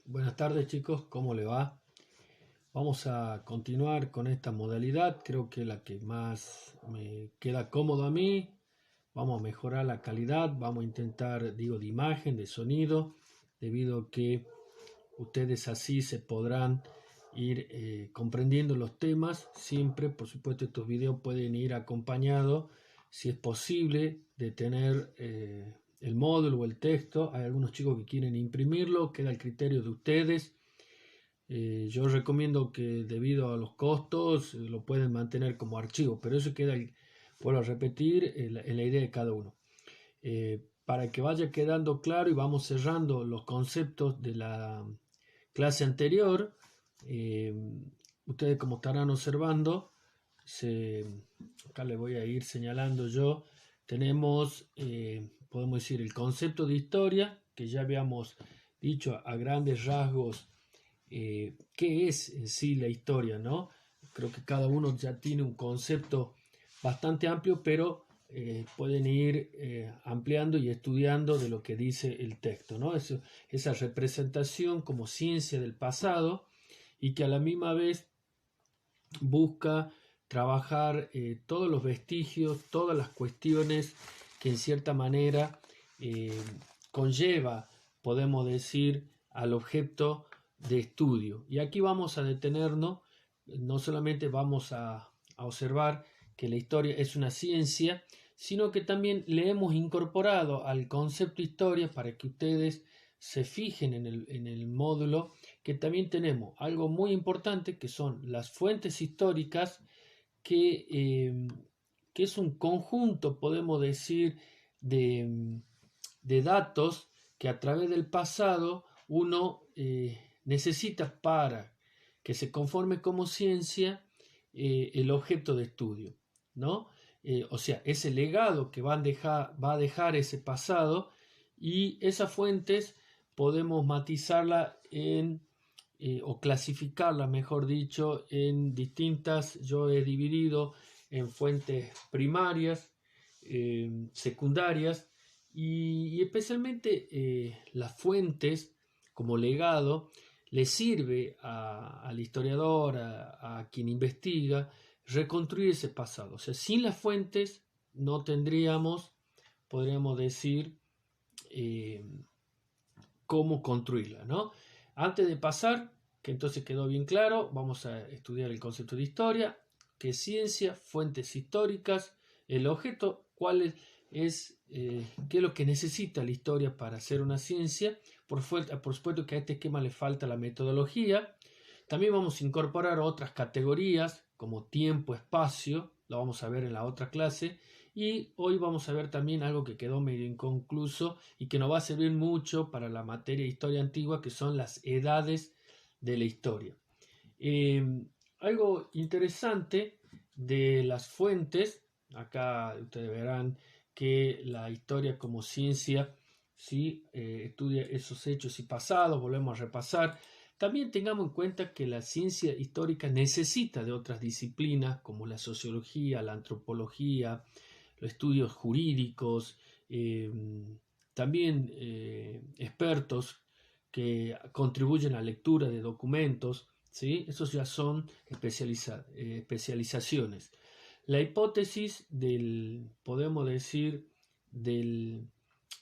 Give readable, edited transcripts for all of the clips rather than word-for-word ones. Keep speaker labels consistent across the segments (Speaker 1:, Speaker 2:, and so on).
Speaker 1: Buenas tardes chicos, ¿cómo le va? Vamos a continuar con esta modalidad, creo que la que más me queda cómodo a mí. Vamos a mejorar la calidad, vamos a intentar, de imagen, de sonido, debido a que ustedes así se podrán ir comprendiendo los temas. Siempre, por supuesto, estos videos pueden ir acompañados, si es posible, de tener el módulo o el texto. Hay algunos chicos que quieren imprimirlo, queda al criterio de ustedes. Yo recomiendo que debido a los costos lo pueden mantener como archivo, pero eso queda, vuelvo a repetir, en la idea de cada uno. Para que vaya quedando claro y vamos cerrando los conceptos de la clase anterior, eh, ustedes como estarán observando, acá le voy a ir señalando yo, tenemos, podemos decir, el concepto de historia, que ya habíamos dicho a grandes rasgos qué es en sí la historia, ¿no? Creo que cada uno ya tiene un concepto bastante amplio, pero pueden ir ampliando y estudiando de lo que dice el texto, ¿no? Esa representación como ciencia del pasado y que a la misma vez busca trabajar todos los vestigios, todas las cuestiones que en cierta manera eh, conlleva, podemos decir, al objeto de estudio. Y aquí vamos a detenernos, no solamente vamos a observar que la historia es una ciencia, sino que también le hemos incorporado al concepto historia para que ustedes se fijen en el módulo que también tenemos algo muy importante que son las fuentes históricas que es un conjunto, podemos decir, de datos que a través del pasado uno necesita para que se conforme como ciencia el objeto de estudio, ¿no? O sea, ese legado que va a dejar ese pasado y esas fuentes podemos matizarla o clasificarla, mejor dicho, en distintas, yo he dividido en fuentes primarias, secundarias y especialmente las fuentes como legado le sirve al historiador, a quien investiga, reconstruir ese pasado. O sea, sin las fuentes no tendríamos, podríamos decir, eh, cómo construirla, ¿no? Antes de pasar, que entonces quedó bien claro, vamos a estudiar el concepto de historia, qué es ciencia, fuentes históricas, el objeto, qué es lo que necesita la historia para ser una ciencia. Por supuesto que a este esquema le falta la metodología. También vamos a incorporar otras categorías como tiempo, espacio, lo vamos a ver en la otra clase. Y hoy vamos a ver también algo que quedó medio inconcluso y que nos va a servir mucho para la materia de historia antigua, que son las edades de la historia. Algo interesante de las fuentes, acá ustedes verán que la historia como ciencia ¿sí? Estudia esos hechos y pasados, volvemos a repasar. También tengamos en cuenta que la ciencia histórica necesita de otras disciplinas como la sociología, la antropología, los estudios jurídicos, también expertos que contribuyen a la lectura de documentos, ¿sí? Esos ya son especializaciones. La hipótesis podemos decir,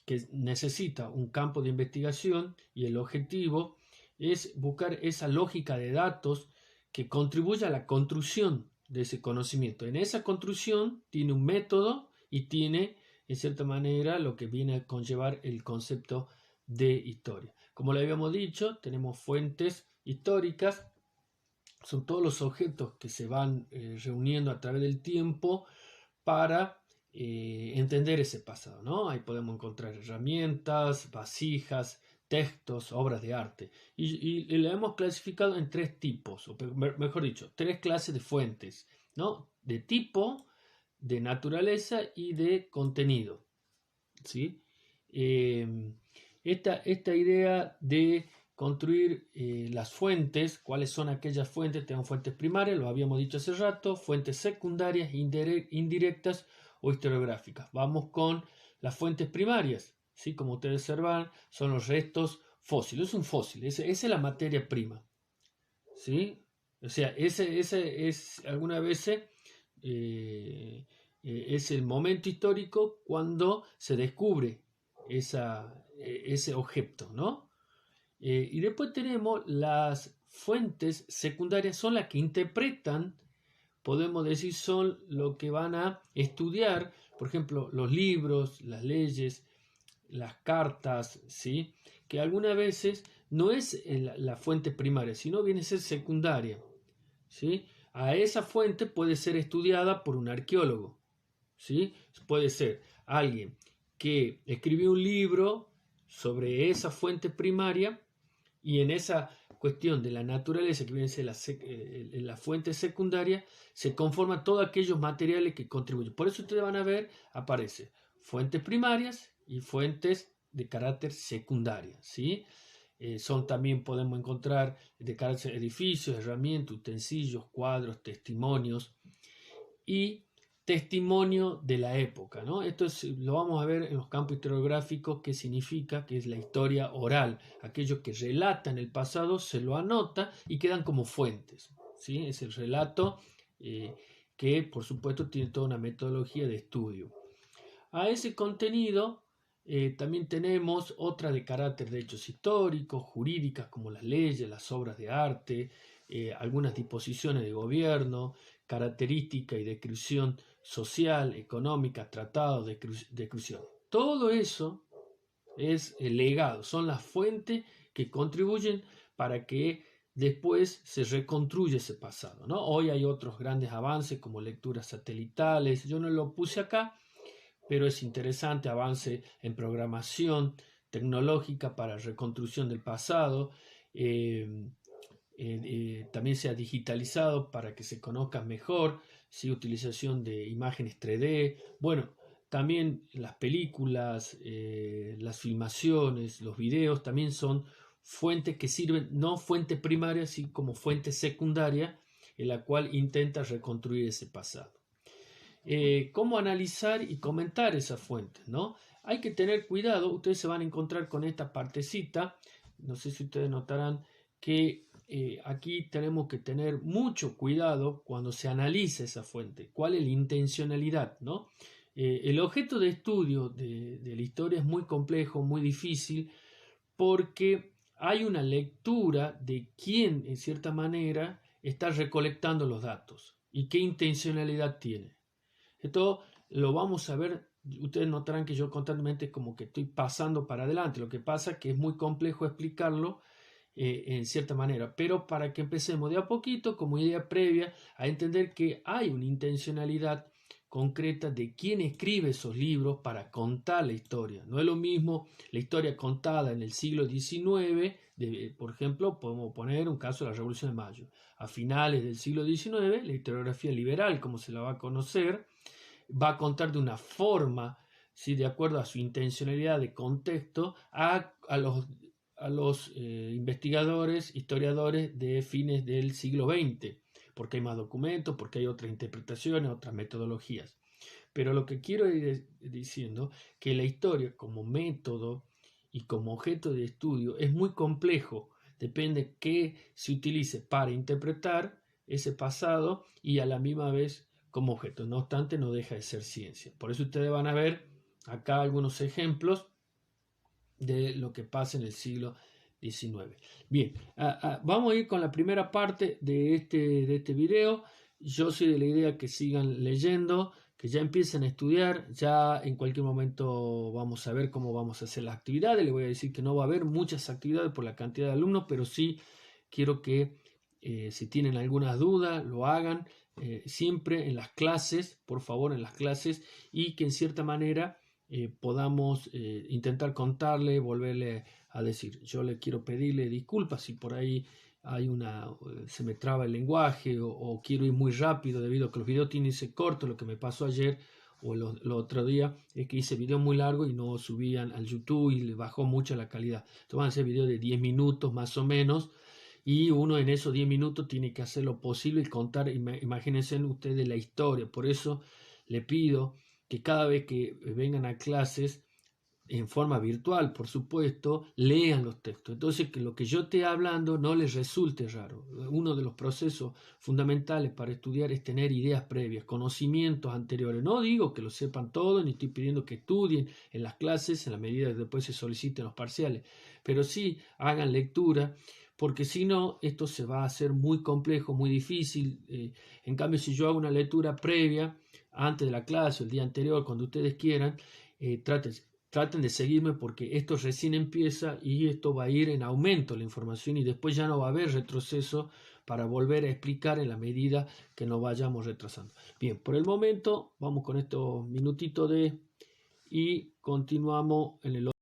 Speaker 1: que necesita un campo de investigación y el objetivo es buscar esa lógica de datos que contribuya a la construcción de ese conocimiento. En esa construcción tiene un método y tiene, en cierta manera, lo que viene a conllevar el concepto de historia. Como le habíamos dicho, tenemos fuentes históricas, son todos los objetos que se van reuniendo a través del tiempo para entender ese pasado, ¿no? Ahí podemos encontrar herramientas, vasijas, textos, obras de arte. Y la hemos clasificado en tres tipos, o mejor dicho, tres clases de fuentes, ¿no? De tipo, de naturaleza y de contenido, ¿sí? Esta idea de construir las fuentes, cuáles son aquellas fuentes, tenemos fuentes primarias, lo habíamos dicho hace rato, fuentes secundarias, indirectas o historiográficas. Vamos con las fuentes primarias, ¿sí? Como ustedes observan, son los restos fósil, es un fósil, esa es la materia prima, ¿sí? O sea, ese es algunas veces es el momento histórico cuando se descubre ese objeto, ¿no? Y después tenemos las fuentes secundarias, son las que interpretan, podemos decir, son lo que van a estudiar, por ejemplo, los libros, las leyes, las cartas, ¿sí? Que algunas veces no es la fuente primaria, sino viene a ser secundaria, ¿sí? A esa fuente puede ser estudiada por un arqueólogo, ¿sí? Puede ser alguien que escribió un libro sobre esa fuente primaria y en esa cuestión de la naturaleza que viene a ser la fuente secundaria se conforman todos aquellos materiales que contribuyen. Por eso ustedes van a ver, aparece fuentes primarias y fuentes de carácter secundaria, ¿sí? Son también podemos encontrar de carácter edificios, herramientas, utensilios, cuadros, testimonios y testimonio de la época, ¿no? Esto lo vamos a ver en los campos historiográficos, qué significa, que es la historia oral. Aquellos que relatan el pasado se lo anota y quedan como fuentes, ¿sí? Es el relato que, por supuesto, tiene toda una metodología de estudio. A ese contenido también tenemos otra de carácter de hechos históricos, jurídicas como las leyes, las obras de arte, algunas disposiciones de gobierno, característica y descripción social, económica, tratados, descripción. Todo eso es el legado, son las fuentes que contribuyen para que después se reconstruya ese pasado, ¿no? Hoy hay otros grandes avances como lecturas satelitales, yo no lo puse acá, pero es interesante, avance en programación tecnológica para reconstrucción del pasado, también se ha digitalizado para que se conozca mejor, ¿sí? Utilización de imágenes 3D, bueno, también las películas, las filmaciones, los videos también son fuentes que sirven, no fuente primaria, sino como fuente secundaria, en la cual intenta reconstruir ese pasado. Cómo analizar y comentar esas fuentes, ¿no? Hay que tener cuidado, ustedes se van a encontrar con esta partecita, no sé si ustedes notarán que aquí tenemos que tener mucho cuidado cuando se analiza esa fuente, cuál es la intencionalidad, ¿no? El objeto de estudio de la historia es muy complejo, muy difícil, porque hay una lectura de quién, en cierta manera, está recolectando los datos y qué intencionalidad tiene. Esto lo vamos a ver, ustedes notarán que yo constantemente como que estoy pasando para adelante, lo que pasa es que es muy complejo explicarlo en cierta manera, pero para que empecemos de a poquito, como idea previa, a entender que hay una intencionalidad concreta de quién escribe esos libros para contar la historia. No es lo mismo la historia contada en el siglo XIX, por ejemplo, podemos poner un caso de la Revolución de Mayo. A finales del siglo XIX, la historiografía liberal, como se la va a conocer, va a contar de una forma, ¿sí? De acuerdo a su intencionalidad de contexto, a los investigadores, historiadores de fines del siglo XX, porque hay más documentos, porque hay otras interpretaciones, otras metodologías. Pero lo que quiero ir diciendo que la historia como método y como objeto de estudio es muy complejo, depende qué se utilice para interpretar ese pasado y a la misma vez como objeto. No obstante, no deja de ser ciencia. Por eso ustedes van a ver acá algunos ejemplos de lo que pasa en el siglo XIX. Bien, vamos a ir con la primera parte de este video. Yo soy de la idea que sigan leyendo, que ya empiecen a estudiar, ya en cualquier momento vamos a ver cómo vamos a hacer las actividades. Les voy a decir que no va a haber muchas actividades por la cantidad de alumnos, pero sí quiero que si tienen algunas dudas lo hagan siempre en las clases, por favor, en las clases, y que en cierta manera podamos intentar contarle, volverle a decir. Yo le quiero pedirle disculpas si por ahí hay se me traba el lenguaje o quiero ir muy rápido debido a que los videos tienen ese corto, lo que me pasó ayer o el otro día es que hice videos muy largos y no subían al YouTube y le bajó mucho la calidad. Entonces van a ser videos de 10 minutos más o menos y uno en esos 10 minutos tiene que hacer lo posible y contar, imagínense ustedes la historia. Por eso le pido que cada vez que vengan a clases en forma virtual, por supuesto, lean los textos. Entonces, que lo que yo esté hablando no les resulte raro. Uno de los procesos fundamentales para estudiar es tener ideas previas, conocimientos anteriores. No digo que lo sepan todo, ni estoy pidiendo que estudien en las clases en la medida que después se soliciten los parciales, pero sí hagan lectura, porque si no, esto se va a hacer muy complejo, muy difícil. En cambio, si yo hago una lectura previa, antes de la clase, el día anterior, cuando ustedes quieran, traten de seguirme porque esto recién empieza y esto va a ir en aumento la información y después ya no va a haber retroceso para volver a explicar en la medida que nos vayamos retrasando. Bien, por el momento vamos con estos minutitos y continuamos en el